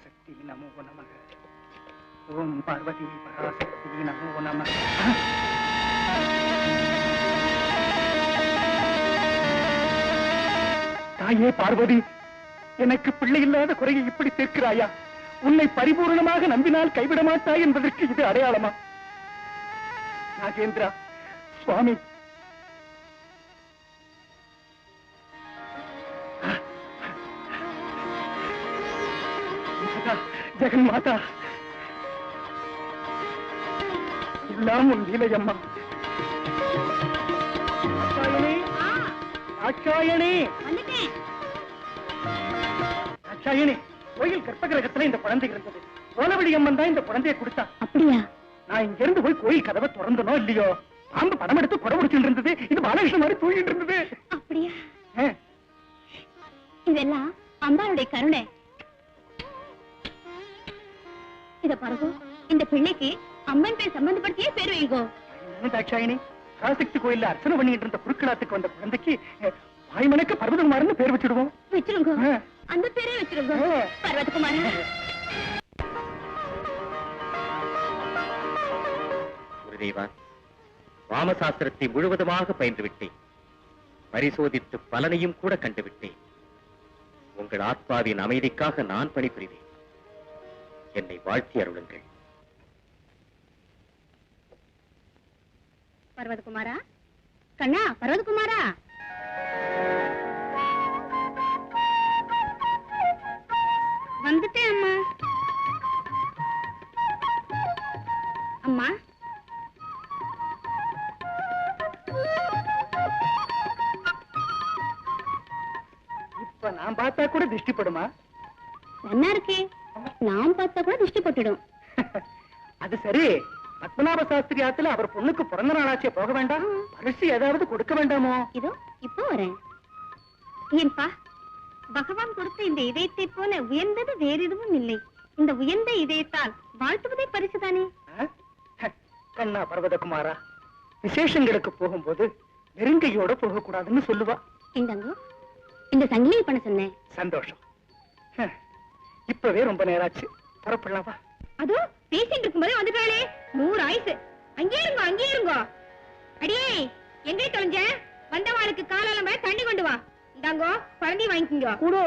பராசக்தி நமோ நமக. ஓம் பார்வதி பராசக்தி நமோ நமக. தாயே பார்வதி, எனக்கு பிள்ளை இல்லாத குறையை இப்படி தீர்க்கிறாயா? உன்னை பரிபூர்ணமாக நம்பினால் கைவிட மாட்டாய் என்பதற்கு இது அடையாளமா? நாகேந்திரா சுவாமி, ஜெகன் மாதா, எல்லாம் உன் லீலையம்மா. கோயில் கற்பகிரகத்துல இந்த குழந்தை இருந்தது. சோழவடி அம்மன் தான் இந்த குழந்தையை கொடுத்தா. அப்படியா? நான் இங்க இருந்து போய் கோயில் கதவை திறந்தனோ இல்லையோ, பாம்பு படம் எடுத்து கொடை முடிச்சுட்டு இருந்தது. இது பாலகிருஷ்ணன் மாதிரி தூங்கிட்டு இருந்தது. அப்படியா? இதெல்லாம் அம்பாளுடைய கருணை. இத பாருங்க, இந்த பிள்ளைக்கு அம்மன் பேர் சம்பந்தப்படுத்தியே பேர் வைங்கோ. தாட்சாயினி, பராசக்தி கோயில்ல அர்ச்சனை பண்ணிட்டு இருந்த குருக்களாத்துக்கு வந்த குழந்தைக்கு வாய்மனுக்கு பர்வதகுமாரன்னு பேர் வச்சிடுவோம். வச்சிருங்க, அந்த பேரே வச்சிருங்க, பர்வதகுமாரன். குருதேவா, வாமசாஸ்திரத்தை முழுவதுமாக பயின்று விட்டேன். பரிசோதித்து பலனையும் கூட கண்டுவிட்டேன். உங்கள் ஆத்மாவின் அமைதிக்காக நான் பணிபுரிவேன். என்னை வாழ்த்தி அருளுங்கள். பர்வதகுமாரா, கண்ணா, பர்வதகுமாரா, வந்துட்டேன் அம்மா. அம்மா, இப்ப நான் பார்த்தா கூட திருஷ்டிப்படுமா? நல்லா இருக்கே, நான் பார்த்தா கூட திருஷ்டி பட்டுடும். அது சரி, பத்மநாப சாஸ்திரி ஆத்துல அவர் பொண்ணுக்கு பிறந்த நாளாச்சே, போக வேண்டாம்? பரிசு ஏதாவது கொடுக்க வேண்டாமோ? இதோ இப்போ வரேன். ஏன்பா, பகவான் கொடுத்த இந்த இதயத்தை போல உயர்ந்தது வேறு எதுவும் இல்லை. இந்த உயர்ந்த இதயத்தால் வாழ்த்துவதே பரிசுதானே. கண்ணா பர்வதகுமாரா, விசேஷங்களுக்கு போகும்போது நெருங்கையோட போக கூடாதுன்னு சொல்லுவா. இந்தாங்க, இந்த சங்கிலியை பண்ண சொன்னேன். சந்தோஷம். இப்பவே ரொம்ப நேராச்சு, புறப்படலாமா? அதோ பேசிட்டு இருக்கும்போதே வந்துட்டாளே, 100 ஆயுசு. அங்கே இருங்கோ, அங்கே இருங்கோ. அடியே, எங்கே தொலைஞ்ச? வந்தவாளுக்கு காலால தண்ணி கொண்டு வா. இந்தாங்கோ, குழந்தைய வாங்கிக்கோங்க. கூட